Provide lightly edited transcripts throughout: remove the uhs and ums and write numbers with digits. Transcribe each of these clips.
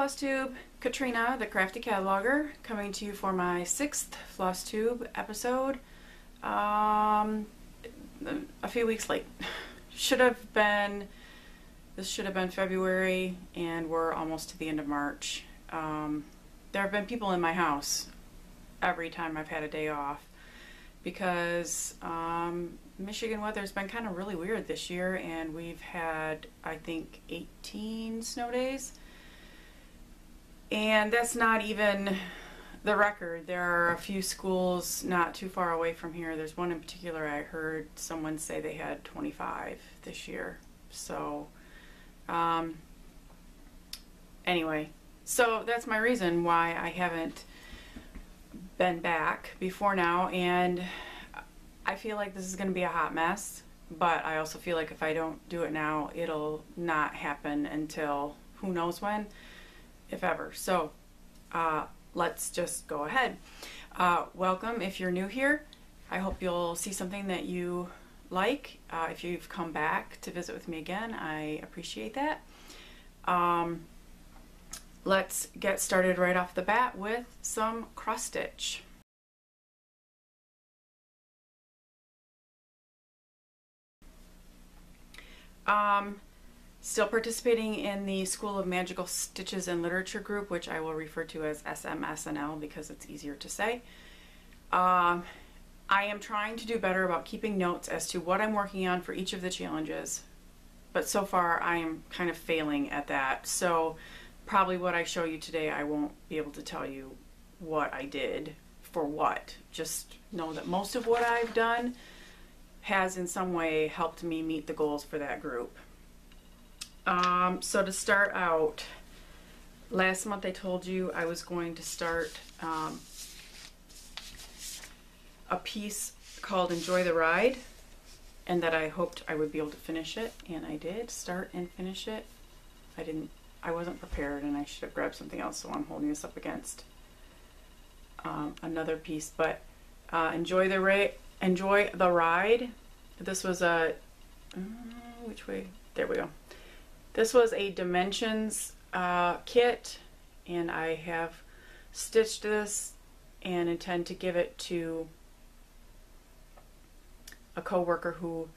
Flosstube, Katrina, the Crafty cataloger, coming to you for my 6th Flosstube episode. A few weeks late. This should have been February, and we're almost to the end of March. There have been people in my house every time I've had a day off because Michigan weather's been kind of really weird this year, and we've had, I think, 18 snow days. And that's not even the record. There are a few schools not too far away from here. There's one in particular I heard someone say they had 25 this year. So, anyway, so that's my reason why I haven't been back before now, and I feel like this is going to be a hot mess, but I also feel like if I don't do it now, it'll not happen until who knows when, if ever. So let's just go ahead. Welcome if you're new here. I hope you'll see something that you like. If you've come back to visit with me again, I appreciate that. Let's get started right off the bat with some cross stitch. Still participating in the School of Magical Stitches and Literature group, which I will refer to as SMSNL because it's easier to say. I am trying to do better about keeping notes as to what I'm working on for each of the challenges, but so far I am kind of failing at that. So probably what I show you today, I won't be able to tell you what I did for what. Just know that most of what I've done has in some way helped me meet the goals for that group. So to start out, last month I told you I was going to start a piece called Enjoy the Ride, and that I hoped I would be able to finish it, and I did start and finish it. I wasn't prepared, and I should have grabbed something else, so I'm holding this up against another piece, but Enjoy the Ride. This was a, which way? There we go. This was a dimensions kit, and I have stitched this and intend to give it to a co-worker who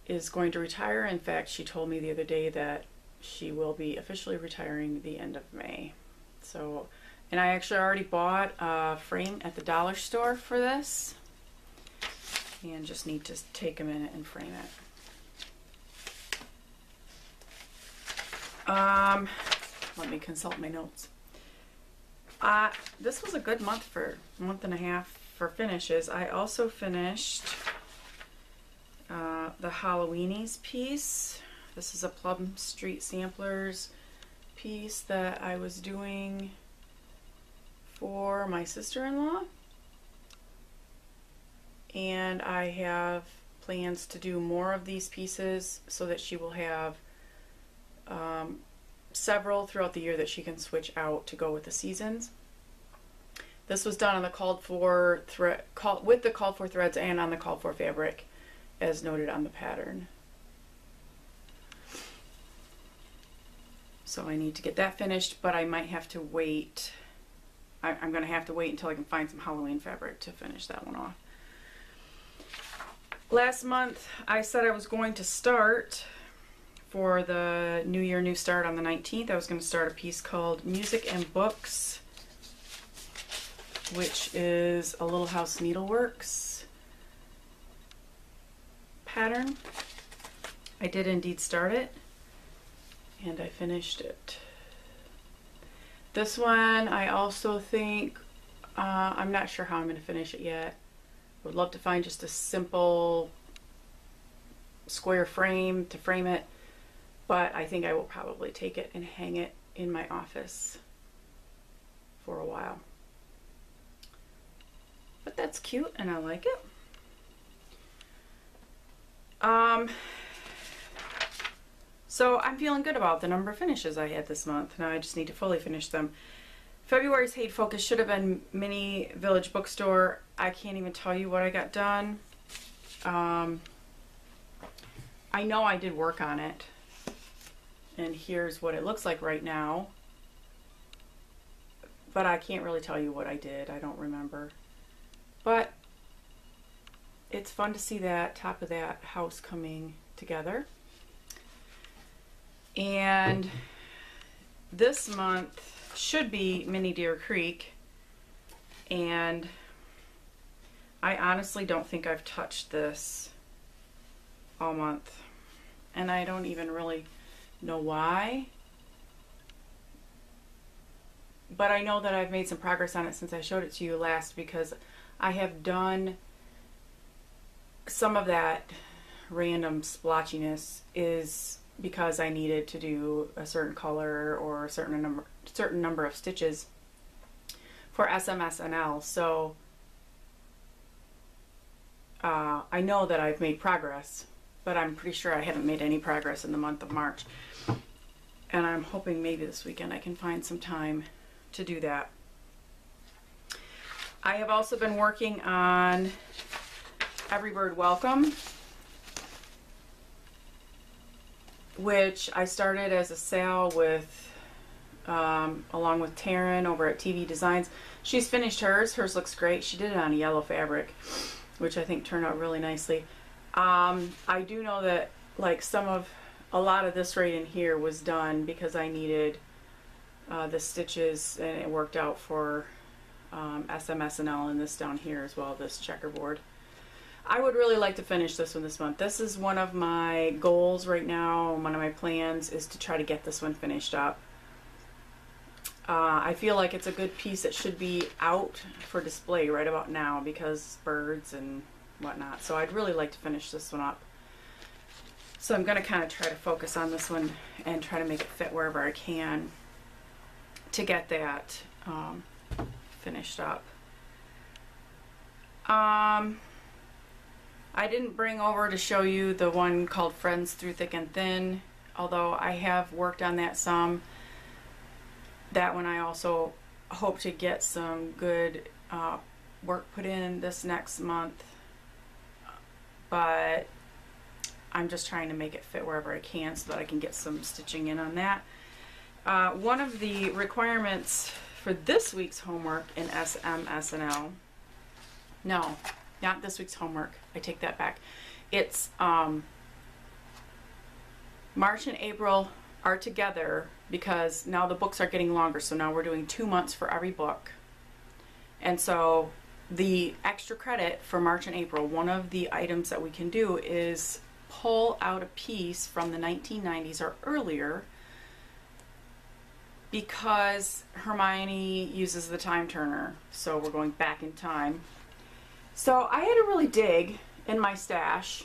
is going to retire. In fact, she told me the other day that she will be officially retiring the end of May. So, and I actually already bought a frame at the dollar store for this, and just need to take a minute and frame it. Let me consult my notes. This was a good month and a half for finishes. I also finished the Halloweenies piece. This is a Plum Street Samplers piece that I was doing for my sister-in-law, and I have plans to do more of these pieces so that she will have several throughout the year that she can switch out to go with the seasons. This was done on the called for with the called for threads and on the called for fabric as noted on the pattern. So I need to get that finished, but I might have to wait. I'm going to have to wait until I can find some Halloween fabric to finish that one off. Last month I said I was going to start, for the New Year, New Start on the 19th, I was going to start a piece called Music and Books, which is a Little House Needleworks pattern. I did indeed start it, and I finished it. This one I also think, I'm not sure how I'm going to finish it yet. Would love to find just a simple square frame to frame it, but I think I will probably take it and hang it in my office for a while. But that's cute and I like it. So I'm feeling good about the number of finishes I had this month. Now I just need to fully finish them. February's Hate Focus should have been Mini Village Bookstore. I can't even tell you what I got done. I know I did work on it, and here's what it looks like right now. but I can't really tell you what I did. I don't remember. But it's fun to see that top of that house coming together. And this month should be Mini Deer Creek, and I honestly don't think I've touched this all month, and I don't even really know why, but I know that I've made some progress on it since I showed it to you last, because I have done some of that random splotchiness is because I needed to do a certain color or a certain number of stitches for SMSNL. So I know that I've made progress, but I'm pretty sure I haven't made any progress in the month of March. And I'm hoping maybe this weekend I can find some time to do that. I have also been working on Every Bird Welcome, which I started as a sale with, along with Taryn over at TV Designs. She's finished hers. Hers looks great. She did it on a yellow fabric, which I think turned out really nicely. I do know that like a lot of this right in here was done because I needed the stitches, and it worked out for SMSNL, and this down here as well, this checkerboard. I would really like to finish this one this month. This is one of my goals right now. One of my plans is to try to get this one finished up. I feel like it's a good piece that should be out for display right about now because birds and whatnot. So I'd really like to finish this one up. So I'm going to kind of try to focus on this one and try to make it fit wherever I can to get that finished up. I didn't bring over to show you the one called Friends Through Thick and Thin, although I have worked on that some. That one I also hope to get some good work put in this next month, but I'm just trying to make it fit wherever I can so that I can get some stitching in on that. One of the requirements for this week's homework in SMSNL, no, not this week's homework, I take that back. It's March and April are together because now the books are getting longer, so now we're doing 2 months for every book. And so the extra credit for March and April, one of the items that we can do is pull out a piece from the 1990s or earlier, because Hermione uses the time turner, so we're going back in time. So I had to really dig in my stash,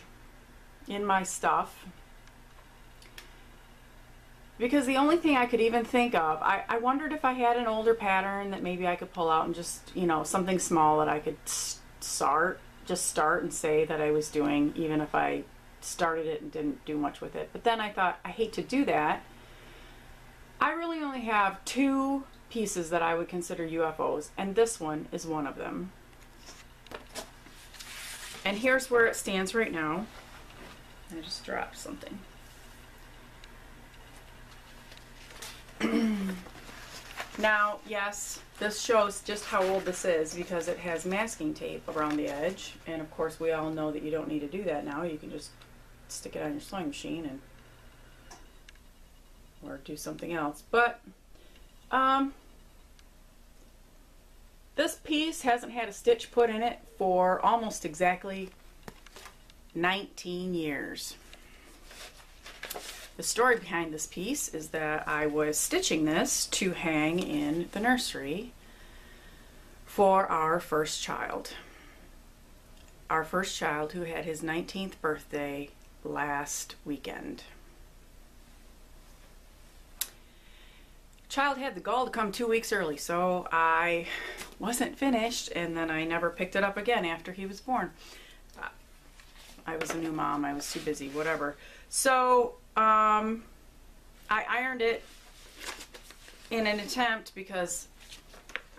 in my stuff, because the only thing I could even think of, I wondered if I had an older pattern that maybe I could pull out and just, you know, something small that I could start and say that I was doing, even if I started it and didn't do much with it. But then I thought, I hate to do that. I really only have 2 pieces that I would consider UFOs, and this one is one of them. And here's where it stands right now. I just dropped something. Now, yes, this shows just how old this is because it has masking tape around the edge, and of course we all know that you don't need to do that now. You can just stick it on your sewing machine and or do something else. But this piece hasn't had a stitch put in it for almost exactly 19 years. The story behind this piece is that I was stitching this to hang in the nursery for our first child. Our first child, who had his 19th birthday last weekend. Child had the gall to come 2 weeks early, so I wasn't finished, and then I never picked it up again after he was born. I was a new mom, I was too busy, whatever. So I ironed it in an attempt, because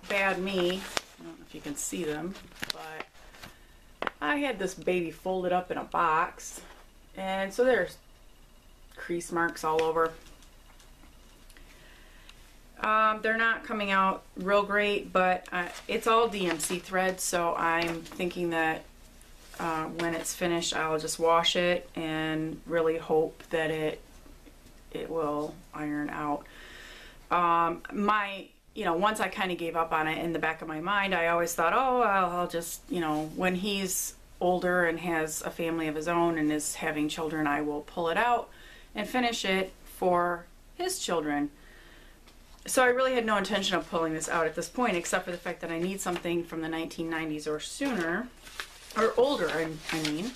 bad me, I don't know if you can see them, but I had this baby folded up in a box, and so there's crease marks all over. They're not coming out real great, but it's all DMC thread, so I'm thinking that when it's finished, I'll just wash it and really hope that it will iron out. Once I kind of gave up on it, in the back of my mind, I always thought, oh, I'll just, when he's older and has a family of his own and is having children, I will pull it out and finish it for his children. So I really had no intention of pulling this out at this point, except for the fact that I need something from the 1990s or sooner, or older, I mean.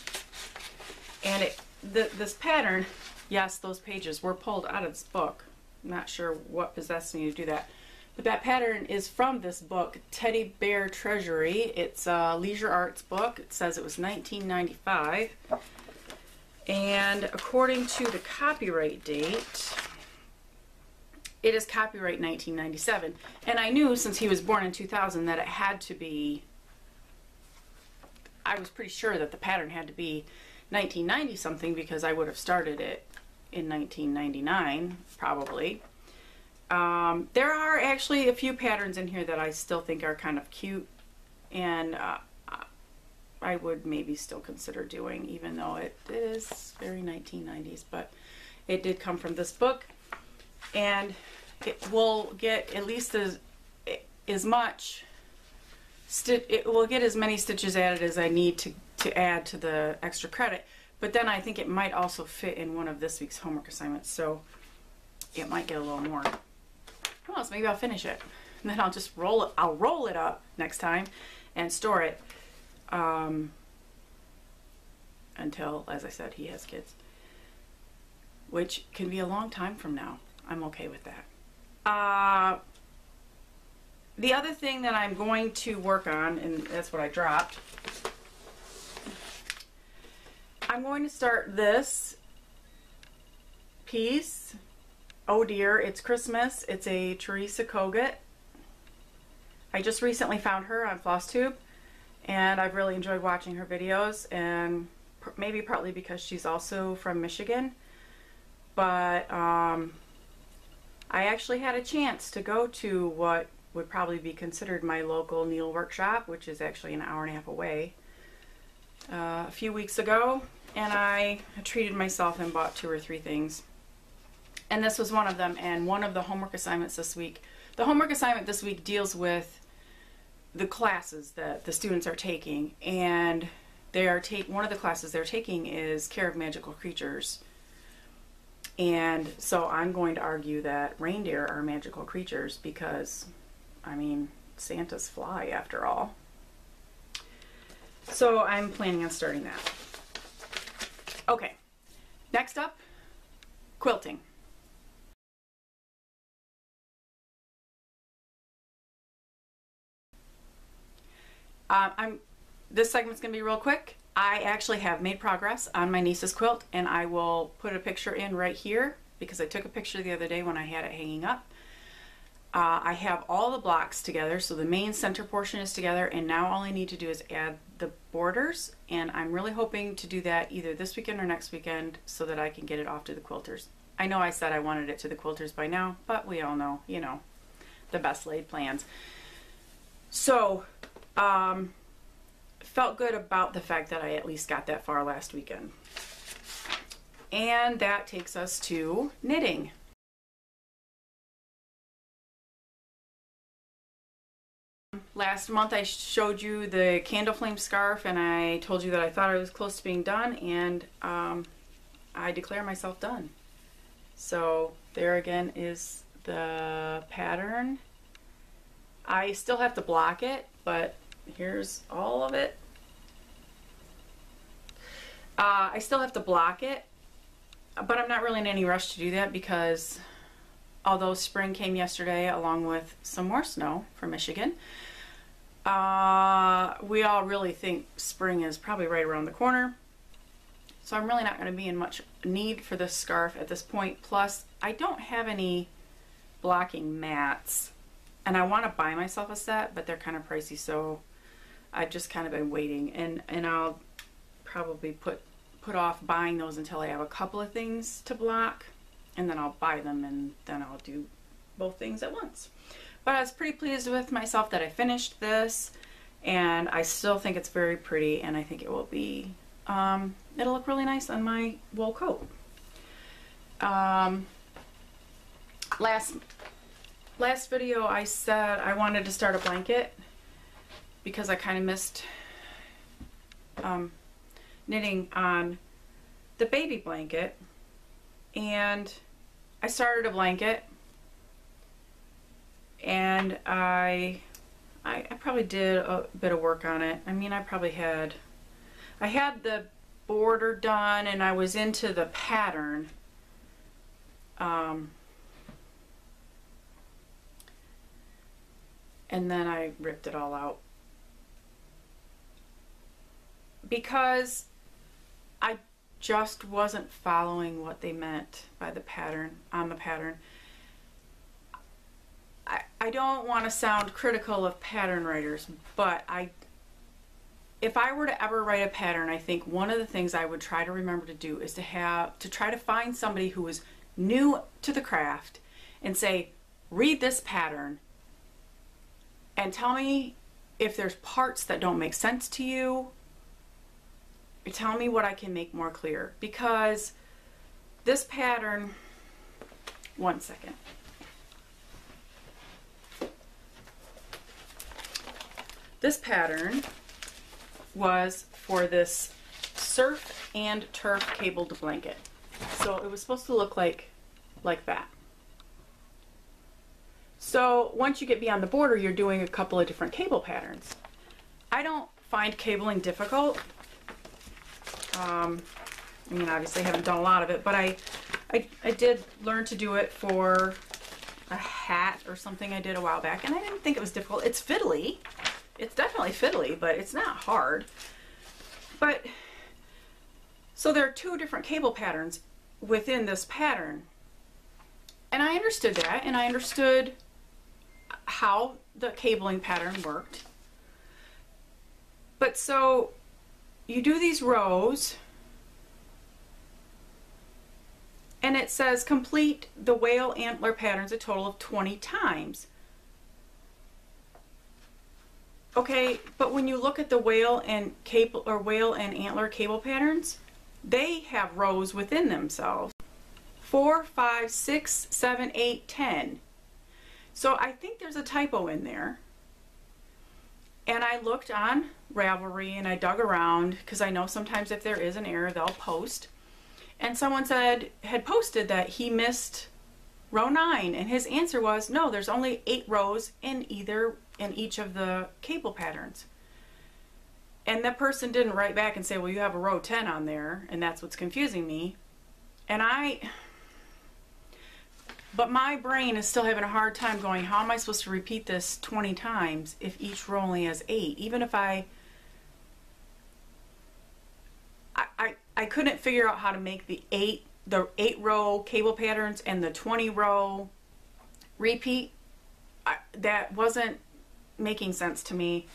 And this pattern, yes, those pages were pulled out of this book. I'm not sure what possessed me to do that. But that pattern is from this book, Teddy Bear Treasury. It's a leisure arts book. It says it was 1995. And according to the copyright date, it is copyright 1997. And I knew, since he was born in 2000, that it had to be, I was pretty sure that the pattern had to be 1990 something, because I would have started it in 1999, probably. There are actually a few patterns in here that I still think are kind of cute, and I would maybe still consider doing, even though it is very 1990s, but it did come from this book, and it will get at least as much, it will get as many stitches added as I need to add to the extra credit, but then I think it might also fit in one of this week's homework assignments, so it might get a little more. Who knows, maybe I'll finish it. And then I'll just roll it up next time and store it until, as I said, he has kids. Which can be a long time from now. I'm okay with that. The other thing that I'm going to work on, and that's what I dropped, I'm going to start this piece. Oh dear, it's Christmas. It's a Teresa Kogut. I just recently found her on Flosstube, and I've really enjoyed watching her videos, and maybe partly because she's also from Michigan. But I actually had a chance to go to what would probably be considered my local needle workshop, which is actually an hour and a half away, a few weeks ago, and I treated myself and bought 2 or 3 things. And this was one of them, and one of the homework assignments this week. The homework assignment this week deals with the classes that the students are taking, and one of the classes they're taking is Care of Magical Creatures. And so I'm going to argue that reindeer are magical creatures because, I mean, Santas fly after all. So I'm planning on starting that. Okay, next up, quilting. This segment's going to be real quick. I actually have made progress on my niece's quilt, and I will put a picture in right here because I took a picture the other day when I had it hanging up. I have all the blocks together, so the main center portion is together, and now all I need to do is add the borders, and I'm really hoping to do that either this weekend or next weekend so that I can get it off to the quilters. I know I said I wanted it to the quilters by now, but we all know, the best laid plans. So, felt good about the fact that I at least got that far last weekend. And that takes us to knitting. Last month I showed you the candle flame scarf, and I told you that I thought I was close to being done, and I declare myself done. So there again is the pattern. I still have to block it, but here's all of it. I still have to block it, but I'm not really in any rush to do that because although spring came yesterday along with some more snow from Michigan, we all really think spring is probably right around the corner. So I'm really not going to be in much need for this scarf at this point. Plus, I don't have any blocking mats, and I want to buy myself a set, but they're kind of pricey, so I've just kind of been waiting, and I'll probably put off buying those until I have a couple of things to block, and then I'll buy them, and then I'll do both things at once. But I was pretty pleased with myself that I finished this, and I still think it's very pretty, and I think it will be, it'll look really nice on my wool coat. Last video I said I wanted to start a blanket because I kind of missed knitting on the baby blanket, and I started a blanket, and I probably did a bit of work on it. I mean, I had the border done, and I was into the pattern. And then I ripped it all out because I just wasn't following what they meant by the pattern, on the pattern. I don't want to sound critical of pattern writers, but if I were to ever write a pattern, I think one of the things I would try to remember to do is to try to find somebody who is new to the craft and say, read this pattern and tell me if there's parts that don't make sense to you. Tell me what I can make more clear, because this pattern, one second. This pattern was for this surf and turf cabled blanket. So it was supposed to look like that. So once you get beyond the border, you're doing a couple of different cable patterns. I don't find cabling difficult. I mean, obviously I haven't done a lot of it, but I did learn to do it for a hat or something I did a while back, and I didn't think it was difficult. It's fiddly. It's definitely fiddly, but it's not hard. But so there are two different cable patterns within this pattern. And I understood that, and I understood how the cabling pattern worked. But so you do these rows, and it says complete the whale antler patterns a total of 20 times. Okay, but when you look at the whale and cable or whale and antler cable patterns, they have rows within themselves. 4, 5, 6, 7, 8, 10. So I think there's a typo in there. And I looked on Ravelry and I dug around, because I know sometimes if there is an error they'll post. And someone had posted that he missed row 9, and his answer was no, there's only 8 rows in each of the cable patterns. And that person didn't write back and say, well, you have a row 10 on there, and that's what's confusing me. And but my brain is still having a hard time going, how am I supposed to repeat this 20 times if each row only has 8? Even if I couldn't figure out how to make the 8 row cable patterns and the 20 row repeat. That wasn't making sense to me,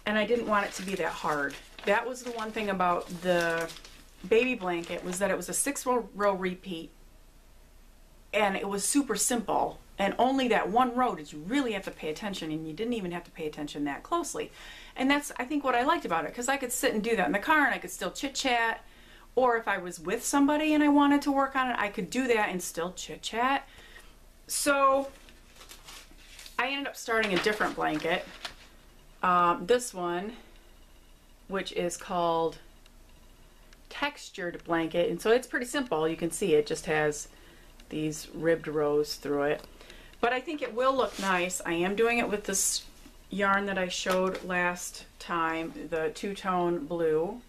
and I didn't want it to be that hard. That was the one thing about the baby blanket, was that it was a 6 row repeat, and it was super simple, and only that one row did you really have to pay attention, and you didn't even have to pay attention that closely. And that's, I think, what I liked about it, because I could sit and do that in the car and I could still chit chat, or if I was with somebody and I wanted to work on it, I could do that and still chit chat. So I ended up starting a different blanket, this one, which is called Textured Blanket, and so it's pretty simple. You can see it just has these ribbed rows through it, but I think it will look nice. I am doing it with this yarn that I showed last time, the two-tone blue,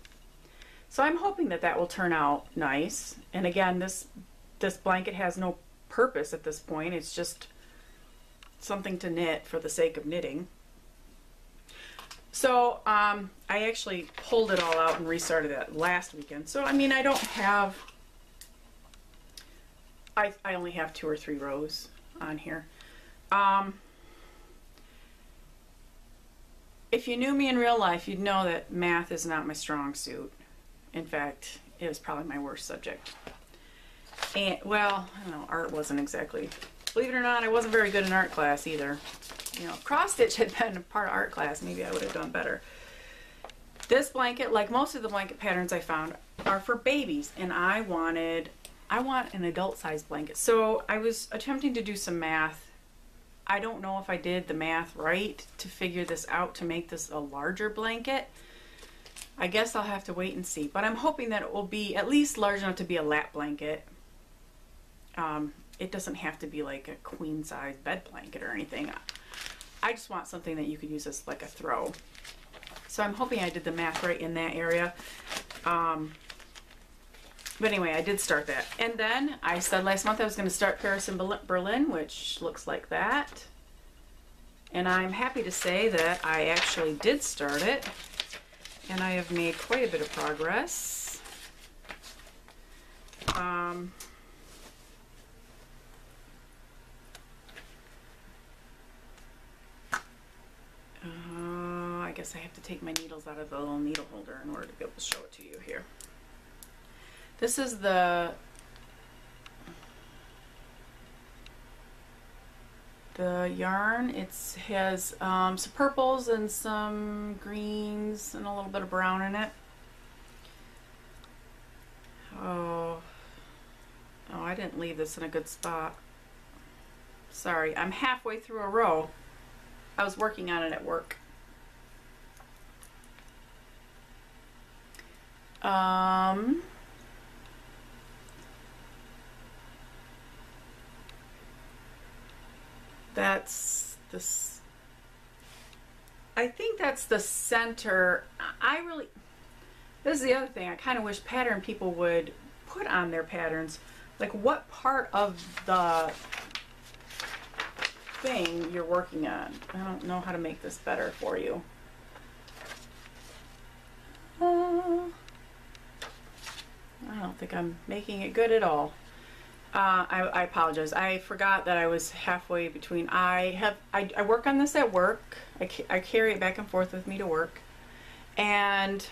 so I'm hoping that that will turn out nice. And again, this blanket has no purpose at this point. It's just something to knit for the sake of knitting. So I actually pulled it all out and restarted it last weekend. So I mean, I don't have, I only have 2 or 3 rows on here. If you knew me in real life, you'd know that math is not my strong suit. In fact, it was probably my worst subject. And well, I don't know, art wasn't exactly Believe it or not, I wasn't very good in art class either. You know, if cross stitch had been a part of art class, maybe I would have done better. This blanket, like most of the blanket patterns I found, are for babies, and I want an adult size blanket. So I was attempting to do some math. I don't know if I did the math right to figure this out to make this a larger blanket. I guess I'll have to wait and see, but I'm hoping that it will be at least large enough to be a lap blanket. It doesn't have to be like a queen size bed blanket or anything. I just want something that you could use as like a throw. So I'm hoping I did the math right in that area. But anyway, I did start that. And then I said last month I was going to start Paris and Berlin, which looks like that. And I'm happy to say that I actually did start it. And I have made quite a bit of progress. I guess I have to take my needles out of the little needle holder in order to be able to show it to you here. This is the yarn. It has some purples and some greens and a little bit of brown in it. Oh, I didn't leave this in a good spot. Sorry, I'm halfway through a row. I was working on it at work. That's this. I think that's the center. This is the other thing. I kind of wish pattern people would put on their patterns, like what part of the thing you're working on. I don't know how to make this better for you. I don't think I'm making it good at all. I apologize. I forgot that I was halfway between. I work on this at work. I carry it back and forth with me to work. And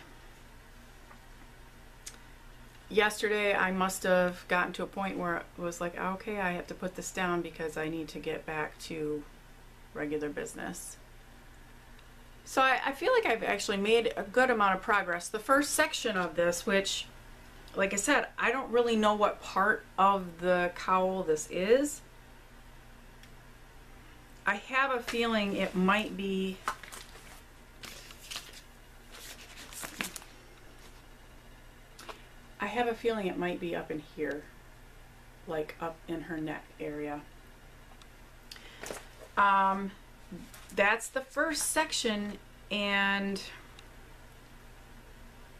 yesterday I must have gotten to a point where it was like, okay, I have to put this down because I need to get back to regular business. So I feel like I've actually made a good amount of progress. The first section of this, which, like I said, I don't really know what part of the cowl this is. I have a feeling it might be up in here, like up in her neck area. That's the first section, and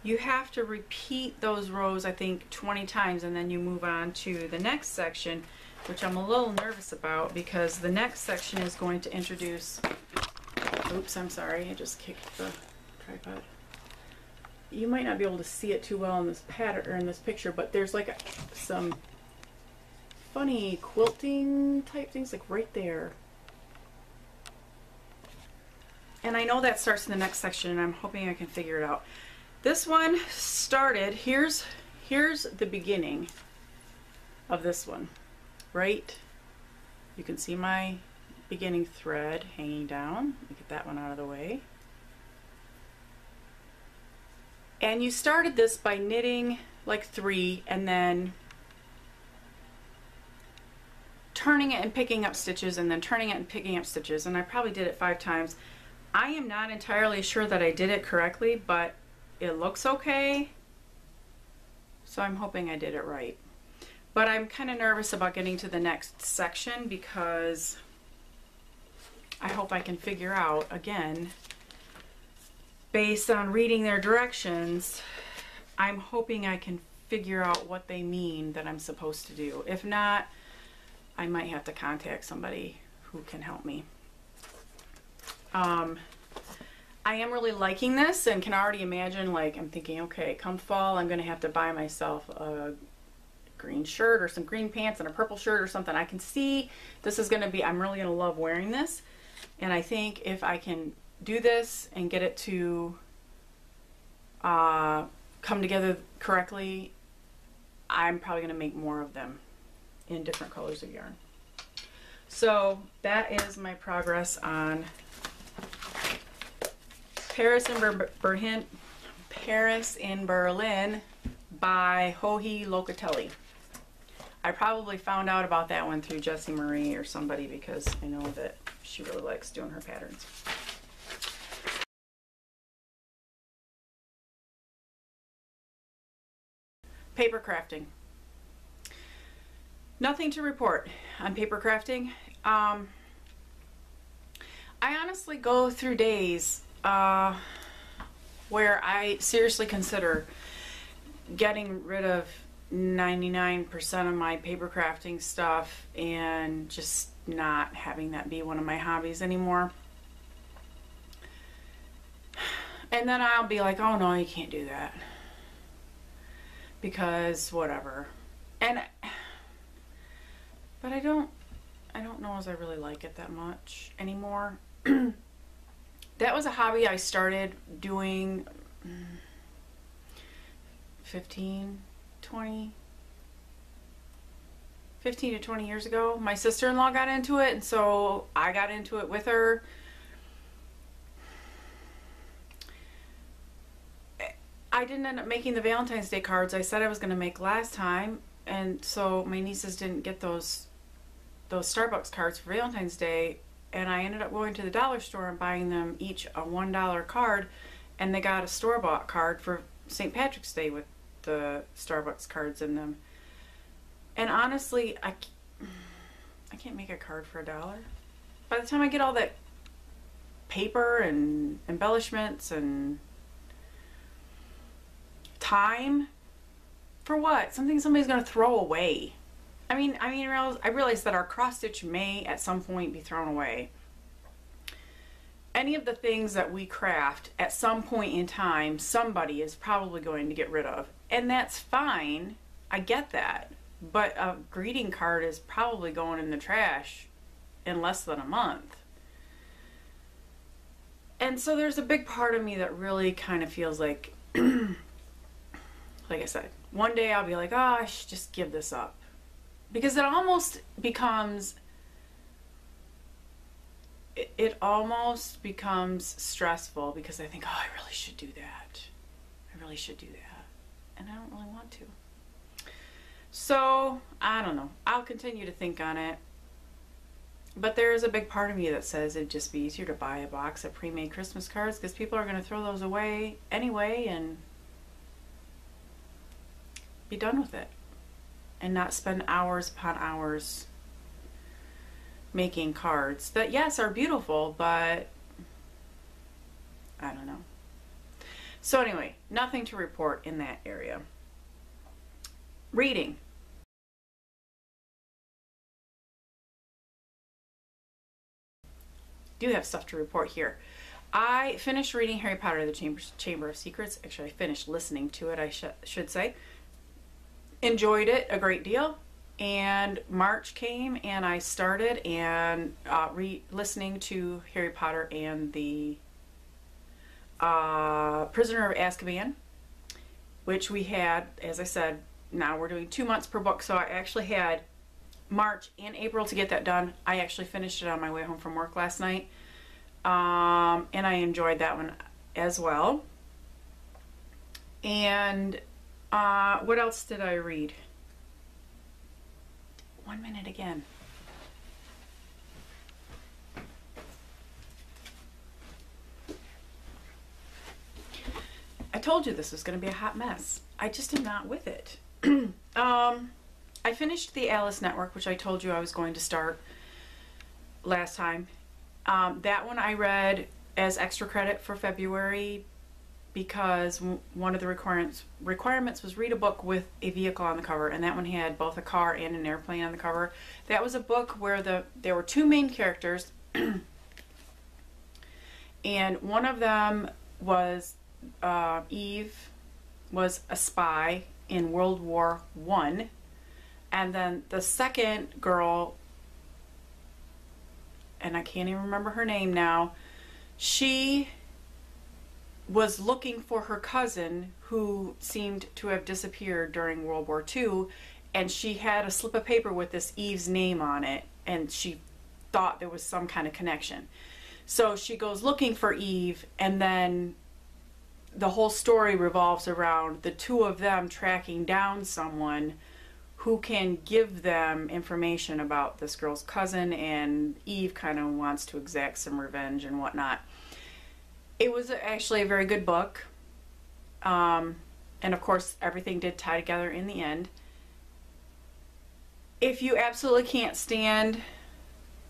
you have to repeat those rows, I think, 20 times, and then you move on to the next section, which I'm a little nervous about because the next section is going to introduce, oops, I'm sorry, I just kicked the tripod. You might not be able to see it too well in this pattern or in this picture, but there's like some funny quilting type things like right there. And I know that starts in the next section, and I'm hoping I can figure it out. This one started, here's the beginning of this one, right? You can see my beginning thread hanging down. Let me get that one out of the way. And you started this by knitting like 3 and then turning it and picking up stitches and then turning it and picking up stitches. And I probably did it 5 times. I am not entirely sure that I did it correctly, but it looks okay. So I'm hoping I did it right. But I'm kind of nervous about getting to the next section because I hope I can figure out, again, based on reading their directions, I'm hoping I can figure out what they mean that I'm supposed to do. If not, I might have to contact somebody who can help me. I am really liking this and can already imagine, like, I'm thinking, okay, come fall, I'm going to have to buy myself a green shirt or some green pants and a purple shirt or something. I can see this is going to be, I'm really going to love wearing this. And I think if I can do this and get it to come together correctly, I'm probably going to make more of them in different colors of yarn. So that is my progress on Paris in Berlin by Joji Locatelli. I probably found out about that one through Jessie Marie or somebody, because I know that she really likes doing her patterns. Paper crafting. Nothing to report on paper crafting. I honestly go through days where I seriously consider getting rid of 99% of my paper crafting stuff and just not having that be one of my hobbies anymore. And then I'll be like, oh no, you can't do that, because whatever. But I don't know as I really like it that much anymore. That was a hobby I started doing 15 to 20 years ago. My sister-in-law got into it, and so I got into it with her. I didn't end up making the Valentine's Day cards I said I was going to make last time, and so my nieces didn't get those Starbucks cards for Valentine's Day, and I ended up going to the dollar store and buying them each a $1 card, and they got a store-bought card for St. Patrick's Day with the Starbucks cards in them. And honestly, I can't make a card for $1. By the time I get all that paper and embellishments and time, for what? Something somebody's gonna throw away. I realize that our cross stitch may at some point be thrown away. Any of the things that we craft at some point in time, somebody is probably going to get rid of, and that's fine. I get that, but a greeting card is probably going in the trash in less than a month. And so there's a big part of me that really kind of feels like like I said, one day I'll be like, oh, I should just give this up. Because it almost becomes, it almost becomes stressful, because I think, oh, I really should do that. I really should do that. And I don't really want to. So, I don't know. I'll continue to think on it. But there is a big part of me that says it'd just be easier to buy a box of pre-made Christmas cards, because people are going to throw those away anyway and be done with it. And not spend hours upon hours making cards that, yes, are beautiful, but I don't know. So anyway, nothing to report in that area. Reading. Do have stuff to report here. I finished reading Harry Potter the Chamber of Secrets. Actually, I finished listening to it, I should say. Enjoyed it a great deal, and March came and I started and listening to Harry Potter and the Prisoner of Azkaban, which we had, as I said, now we're doing 2 months per book, so I actually had March and April to get that done. I actually finished it on my way home from work last night, and I enjoyed that one as well. And what else did I read? 1 minute again. I told you this was going to be a hot mess. I just am not with it. I finished the Alice Network, which I told you I was going to start last time. That one I read as extra credit for February, because one of the requirements was read a book with a vehicle on the cover, and that one had both a car and an airplane on the cover. That was a book where there were two main characters, and one of them was Eve, was a spy in World War I, and then the second girl, and I can't even remember her name now, she was looking for her cousin who seemed to have disappeared during World War II, and she had a slip of paper with this Eve's name on it, and she thought there was some kind of connection. So she goes looking for Eve, and then the whole story revolves around the two of them tracking down someone who can give them information about this girl's cousin, and Eve kind of wants to exact some revenge and whatnot. It was actually a very good book. And of course, everything did tie together in the end. If you absolutely can't stand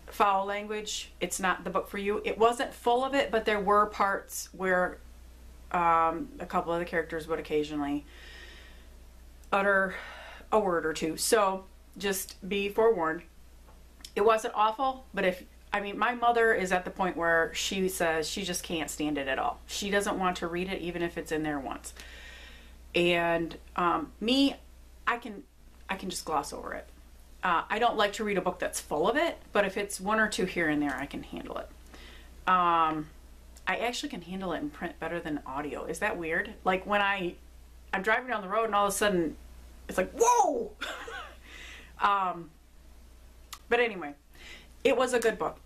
foul language, it's not the book for you. It wasn't full of it, but there were parts where a couple of the characters would occasionally utter a word or two. So just be forewarned. It wasn't awful, but my mother is at the point where she says she just can't stand it at all. She doesn't want to read it, even if it's in there once. And me, I can just gloss over it. I don't like to read a book that's full of it, but if it's one or two here and there, I can handle it. I actually can handle it in print better than audio. Is that weird? Like when I'm driving down the road and all of a sudden it's like, whoa! But anyway, it was a good book.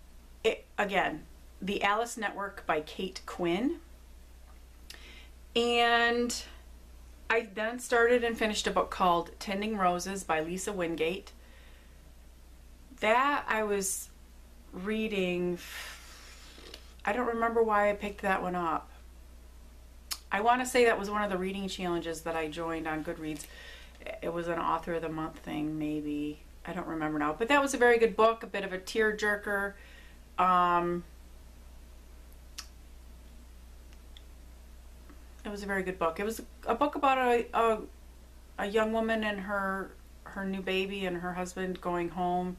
Again, The Alice Network by Kate Quinn. And I then started and finished a book called Tending Roses by Lisa Wingate. That I was reading, I don't remember why I picked that one up. I want to say that was one of the reading challenges that I joined on Goodreads. It was an author of the month thing, maybe. I don't remember now. But that was a very good book, a bit of a tearjerker. It was a very good book. It was a book about a young woman and her new baby and her husband going home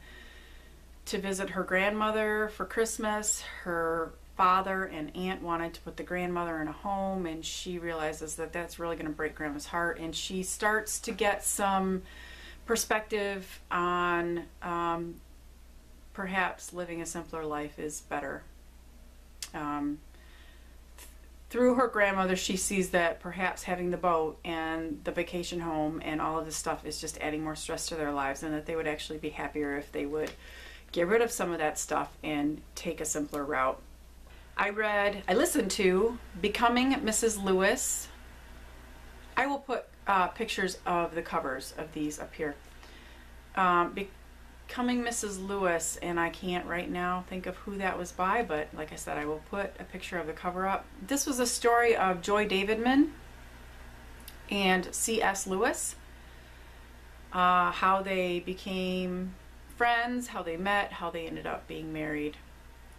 to visit her grandmother for Christmas. Her father and aunt wanted to put the grandmother in a home, and she realizes that that's really going to break grandma's heart, and she starts to get some perspective on perhaps living a simpler life is better. Through her grandmother, she sees that perhaps having the boat and the vacation home and all of this stuff is just adding more stress to their lives, and that they would actually be happier if they would get rid of some of that stuff and take a simpler route. I listened to Becoming Mrs. Lewis. I will put pictures of the covers of these up here. Becoming Mrs. Lewis, and I can't right now think of who that was by, but like I said, I will put a picture of the cover up. This was a story of Joy Davidman and C.S. Lewis, how they became friends, how they met, how they ended up being married.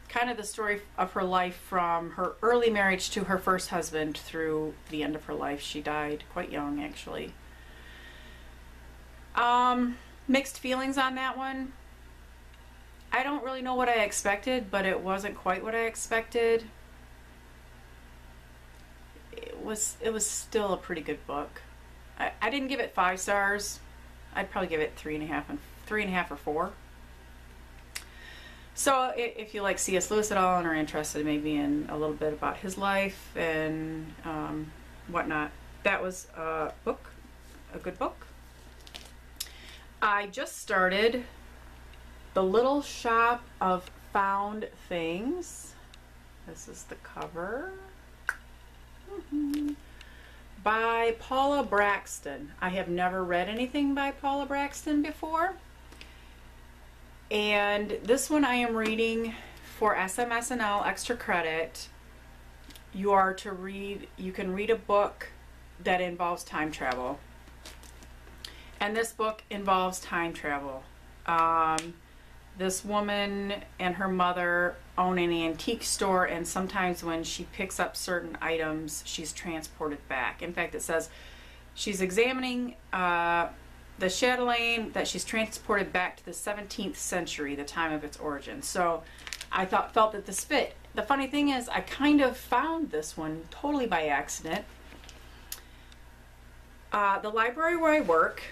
Kind of the story of her life from her early marriage to her first husband through the end of her life. She died quite young, actually. Mixed feelings on that one. I don't really know what I expected, but it wasn't quite what I expected. It was still a pretty good book. I didn't give it 5 stars. I'd probably give it 3.5 or 4. So if you like C.S. Lewis at all and are interested maybe in a little bit about his life and whatnot, that was a good book. I just started The Little Shop of Found Things. This is the cover. By Paula Braxton. I have never read anything by Paula Braxton before. And this one I am reading for SMSNL extra credit. You can read a book that involves time travel. And this book involves time travel. This woman and her mother own an antique store, and sometimes when she picks up certain items, she's transported back. In fact, it says she's examining the chatelaine that she's transported back to the 17th century, the time of its origin. So I felt that this fit. The funny thing is, I kind of found this one totally by accident. The library where I work,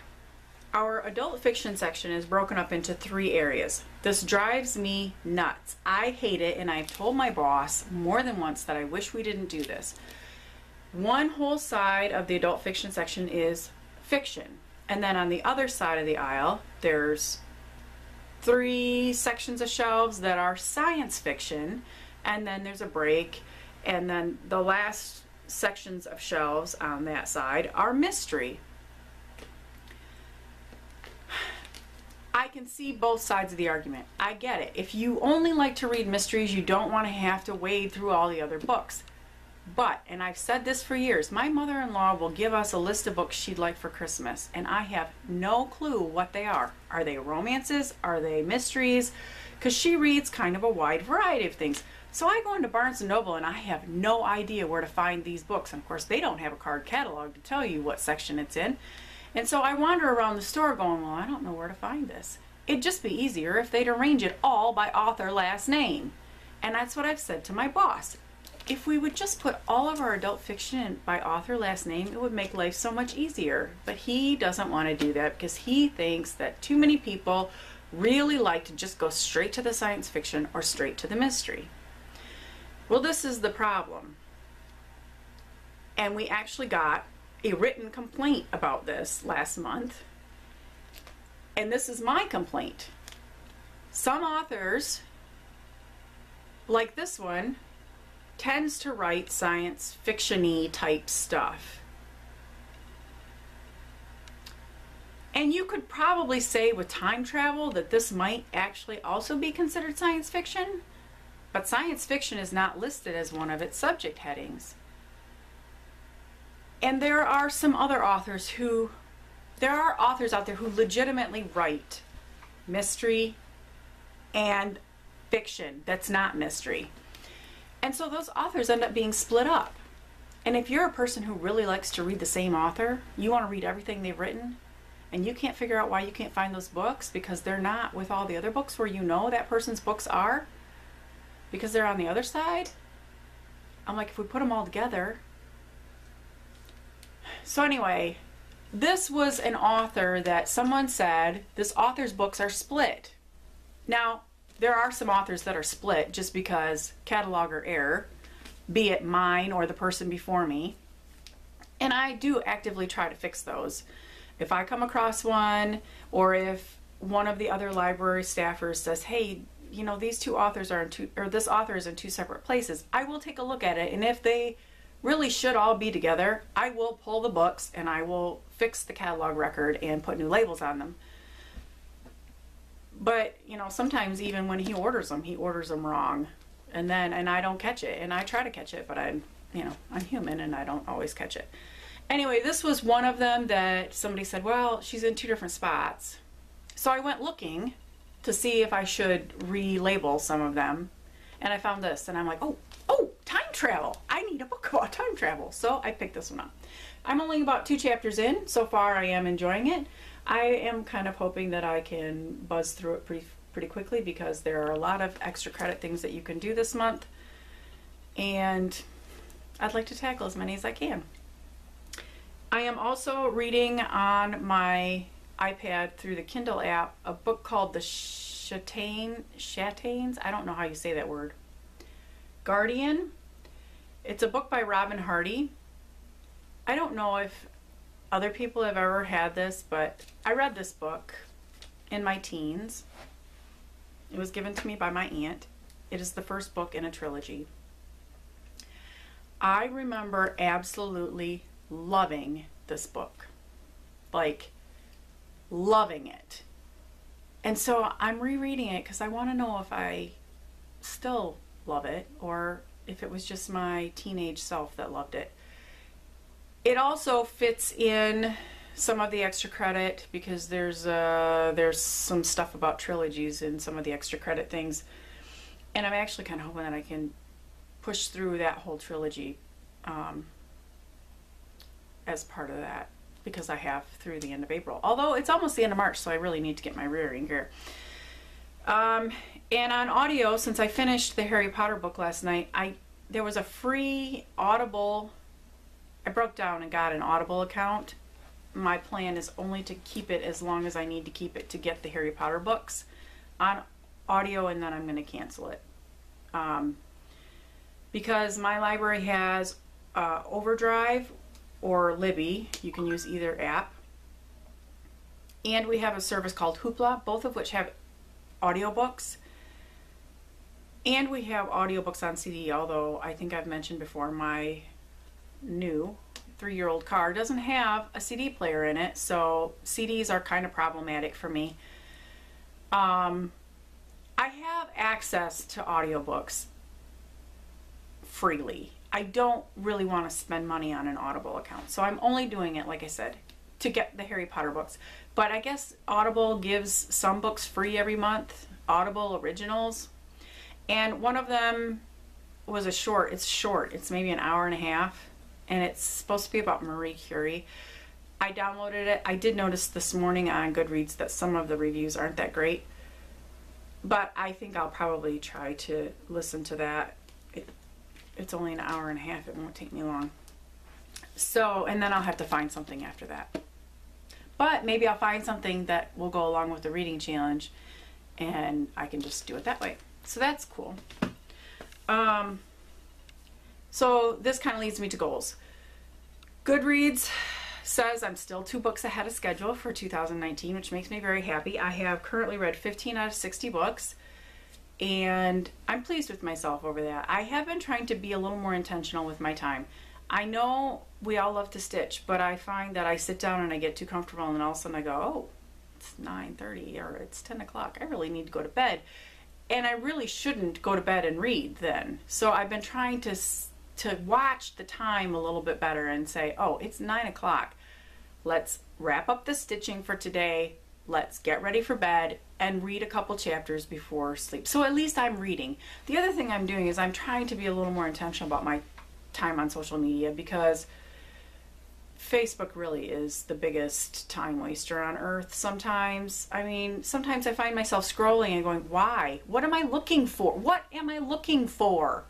our adult fiction section is broken up into 3 areas. This drives me nuts. I hate it, and I've told my boss more than once that I wish we didn't do this. One whole side of the adult fiction section is fiction. And then on the other side of the aisle, there's 3 sections of shelves that are science fiction, and then there's a break, and then the last sections of shelves on that side are mystery. I can see both sides of the argument. I get it. If you only like to read mysteries, you don't want to have to wade through all the other books. But, and I've said this for years, my mother-in-law will give us a list of books she'd like for Christmas, and I have no clue what they are. Are they romances? Are they mysteries? Because she reads kind of a wide variety of things. So I go into Barnes & Noble and I have no idea where to find these books. And of course, they don't have a card catalog to tell you what section it's in. And so I wander around the store going, well, I don't know where to find this. It'd just be easier if they'd arrange it all by author last name. And that's what I've said to my boss. If we would just put all of our adult fiction by author last name, it would make life so much easier. But he doesn't want to do that because he thinks that too many people really like to just go straight to the science fiction or straight to the mystery. Well, this is the problem. And we actually got a written complaint about this last month. And this is my complaint. Some authors, like this one, tends to write science fiction-y type stuff. And you could probably say with time travel that this might actually also be considered science fiction, but science fiction is not listed as one of its subject headings. And there are some other authors who, there are authors out there who legitimately write mystery and fiction that's not mystery. And so those authors end up being split up. And if you're a person who really likes to read the same author, you want to read everything they've written, and you can't figure out why you can't find those books because they're not with all the other books where you know that person's books are, because they're on the other side. I'm like, if we put them all together. So anyway, this was an author that someone said this author's books are split. Now, there are some authors that are split just because cataloger error, be it mine or the person before me. And I do actively try to fix those. If I come across one, or if one of the other library staffers says, hey, you know, these two authors are in two, or this author is in 2 separate places, I will take a look at it. And if they really should all be together, I will pull the books and I will fix the catalog record and put new labels on them. But, you know, sometimes even when he orders them wrong. And I don't catch it. And I try to catch it, but I'm human and I don't always catch it. Anyway, this was one of them that somebody said, well, she's in 2 different spots. So I went looking to see if I should relabel some of them. And I found this and I'm like, oh, time travel. I need a book about time travel. So I picked this one up. I'm only about 2 chapters in. So far I am enjoying it. I am kind of hoping that I can buzz through it pretty quickly because there are a lot of extra credit things that you can do this month. And I'd like to tackle as many as I can. I am also reading on my iPad through the Kindle app a book called The Chatains. I don't know how you say that word. Guardian. It's a book by Robin Hardy. I don't know if other people have ever had this, but I read this book in my teens. It was given to me by my aunt. It is the first book in a trilogy. I remember absolutely loving this book. Like, loving it. And so I'm rereading it because I want to know if I still love it or if it was just my teenage self that loved it. It also fits in some of the extra credit because there's some stuff about trilogies in some of the extra credit things. And I'm actually kind of hoping that I can push through that whole trilogy as part of that, because I have through the end of April. Although it's almost the end of March, so I really need to get my rearing gear. And on audio, since I finished the Harry Potter book last night, there was a free Audible. I broke down and got an Audible account. My plan is only to keep it as long as I need to keep it to get the Harry Potter books on audio, and then I'm going to cancel it. Because my library has Overdrive or Libby. You can use either app. And we have a service called Hoopla, both of which have audiobooks. And we have audiobooks on CD, although I think I've mentioned before my new 3-year-old car doesn't have a CD player in it, so CDs are kind of problematic for me. I have access to audiobooks freely. I don't really want to spend money on an Audible account, so I'm only doing it, like I said, to get the Harry Potter books. But I guess Audible gives some books free every month, Audible Originals, and one of them was a short. It's short. It's maybe an hour and a half, and it's supposed to be about Marie Curie. I downloaded it. I did notice this morning on Goodreads that some of the reviews aren't that great, but I think I'll probably try to listen to that. It's only an hour and a half. It won't take me long. So, and then I'll have to find something after that. But maybe I'll find something that will go along with the reading challenge, and I can just do it that way. So that's cool. So this kind of leads me to goals. Goodreads says I'm still 2 books ahead of schedule for 2019, which makes me very happy. I have currently read 15 out of 60 books, and I'm pleased with myself over that. I have been trying to be a little more intentional with my time. I know we all love to stitch, but I find that I sit down and I get too comfortable, and then all of a sudden I go, oh, it's 9:30 or it's 10 o'clock. I really need to go to bed. And I really shouldn't go to bed and read then. So I've been trying to watch the time a little bit better and say, oh, it's 9 o'clock. Let's wrap up the stitching for today. Let's get ready for bed and read a couple chapters before sleep. So at least I'm reading. The other thing I'm doing is I'm trying to be a little more intentional about my time on social media, because Facebook really is the biggest time waster on earth sometimes. I mean, sometimes I find myself scrolling and going, why? What am I looking for? What am I looking for?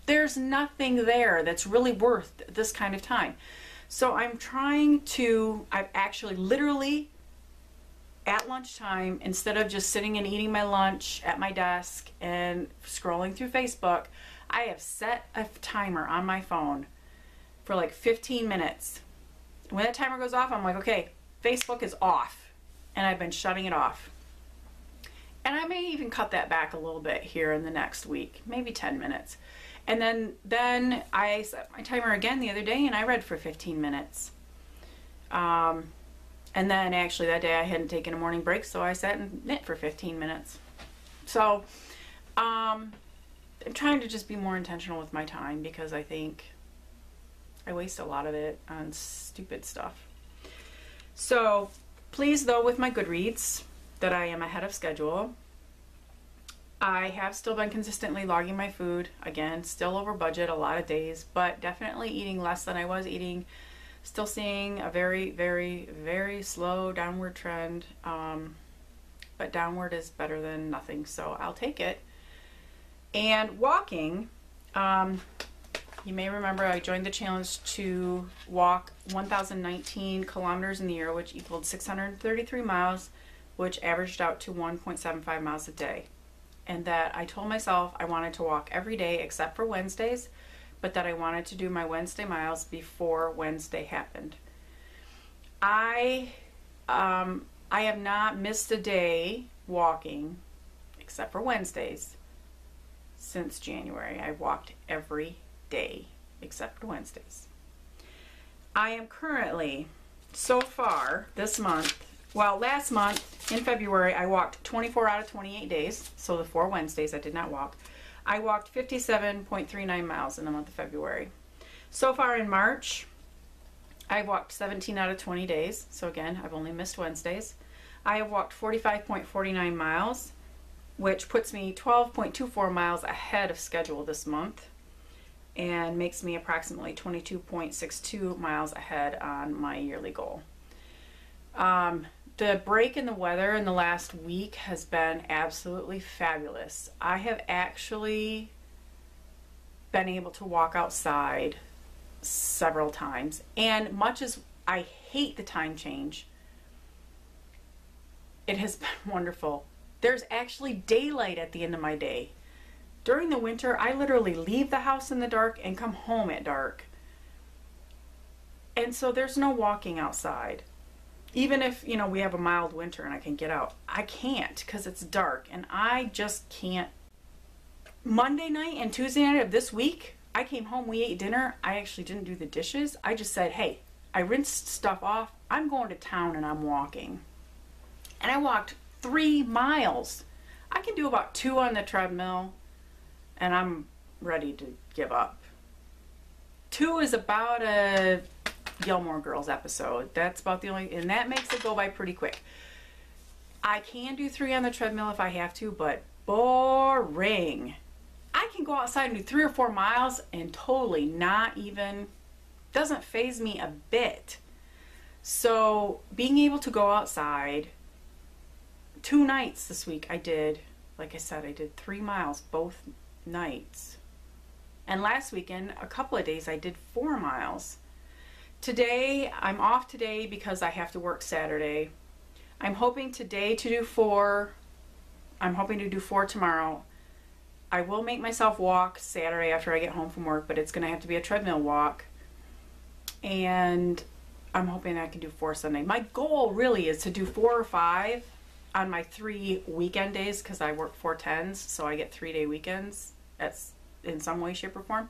There's nothing there that's really worth this kind of time. So I'm trying to, I've actually literally at lunchtime, instead of just sitting and eating my lunch at my desk and scrolling through Facebook, I have set a timer on my phone for like 15 minutes. When that timer goes off, I'm like, okay, Facebook is off. And I've been shutting it off. And I may even cut that back a little bit here in the next week, maybe 10 minutes. And then I set my timer again the other day and I read for 15 minutes. And then actually that day I hadn't taken a morning break, so I sat and knit for 15 minutes. So I'm trying to just be more intentional with my time, because I think I waste a lot of it on stupid stuff. So pleased though with my Goodreads that I am ahead of schedule. I have still been consistently logging my food. Again, still over budget a lot of days, but definitely eating less than I was eating. Still seeing a very, very, very slow downward trend, but downward is better than nothing, so I'll take it. And walking, you may remember I joined the challenge to walk 1,019 kilometers in the year, which equaled 633 miles, which averaged out to 1.75 miles a day. And that I told myself I wanted to walk every day except for Wednesdays, but that I wanted to do my Wednesday miles before Wednesday happened. I have not missed a day walking except for Wednesdays since January. I've walked every day except for Wednesdays. I am currently, so far this month, well, last month in February I walked 24 out of 28 days, so the 4 Wednesdays I did not walk. I walked 57.39 miles in the month of February. So far in March, I've walked 17 out of 20 days, so again, I've only missed Wednesdays. I have walked 45.49 miles, which puts me 12.24 miles ahead of schedule this month and makes me approximately 22.62 miles ahead on my yearly goal. The break in the weather in the last week has been absolutely fabulous. I have actually been able to walk outside several times, and much as I hate the time change, it has been wonderful. There's actually daylight at the end of my day. During the winter, I literally leave the house in the dark and come home at dark. And so there's no walking outside. Even if, you know, we have a mild winter and I can get out, I can't because it's dark and I just can't. Monday night and Tuesday night of this week, I came home, we ate dinner. I actually didn't do the dishes. I just said, hey, I rinsed stuff off. I'm going to town and I'm walking. And I walked 3 miles. I can do about 2 on the treadmill and I'm ready to give up. 2 is about a Gilmore Girls episode. That's about the only, and that makes it go by pretty quick. I can do 3 on the treadmill if I have to, but boring. I can go outside and do 3 or 4 miles and totally not even, doesn't faze me a bit. So being able to go outside, 2 nights this week I did, like I said, I did 3 miles both nights. And last weekend, a couple of days, I did 4 miles. Today, I'm off today because I have to work Saturday. I'm hoping today to do 4. I'm hoping to do 4 tomorrow. I will make myself walk Saturday after I get home from work, but it's going to have to be a treadmill walk. And I'm hoping I can do 4 Sunday. My goal really is to do 4 or 5 on my 3 weekend days because I work 4 10s, so I get 3-day weekends. That's in some way, shape, or form.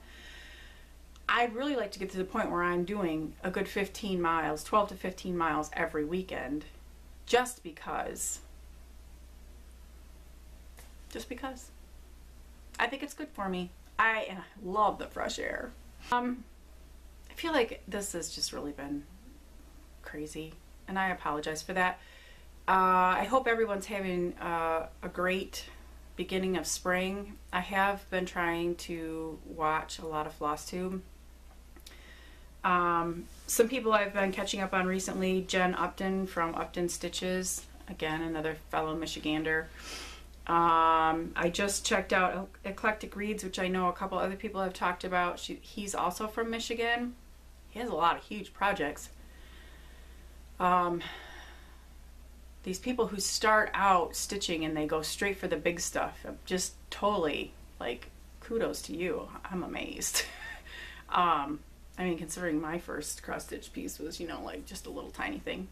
I'd really like to get to the point where I'm doing a good 15 miles, 12 to 15 miles every weekend, just because. Just because. I think it's good for me. I love the fresh air. I feel like this has just really been crazy, and I apologize for that. I hope everyone's having a great beginning of spring. I have been trying to watch a lot of Flosstube. Some people I've been catching up on recently, Jen Upton from Upton Stitches, again another fellow Michigander. I just checked out Eclectic Reads, which I know a couple other people have talked about. He's also from Michigan. He has a lot of huge projects. These people who start out stitching and they go straight for the big stuff, I'm just totally, like, kudos to you. I'm amazed. I mean, considering my first cross stitch piece was, you know, like just a little tiny thing.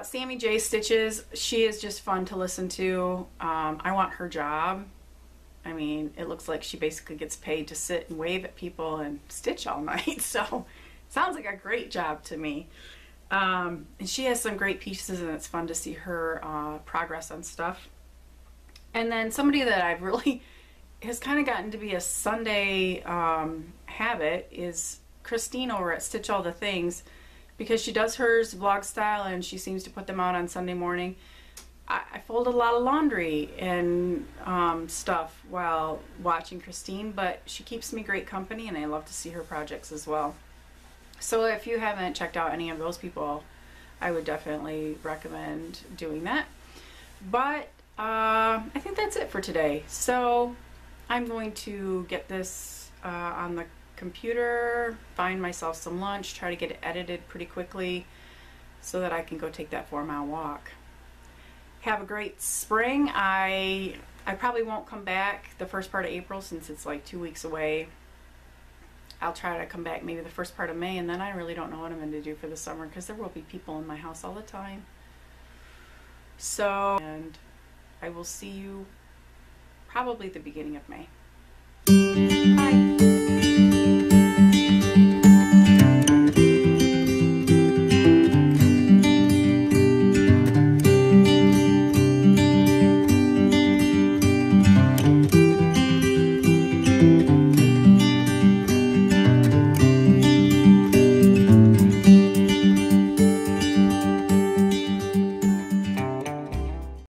Sammy J Stitches, she is just fun to listen to. I want her job. I mean, it looks like she basically gets paid to sit and wave at people and stitch all night, so sounds like a great job to me. And she has some great pieces and it's fun to see her progress on stuff. And then somebody that I've really has kind of gotten to be a Sunday habit is Christine over at Stitch All the Things, because she does hers vlog style and she seems to put them out on Sunday morning. I fold a lot of laundry and stuff while watching Christine, but she keeps me great company and I love to see her projects as well. So if you haven't checked out any of those people, I would definitely recommend doing that. But I think that's it for today. So I'm going to get this on the computer, find myself some lunch, try to get it edited pretty quickly so that I can go take that 4-mile walk. Have a great spring. I probably won't come back the first part of April since it's like 2 weeks away. I'll try to come back maybe the first part of May, and then I really don't know what I'm going to do for the summer because there will be people in my house all the time. So, and I will see you probably at the beginning of May.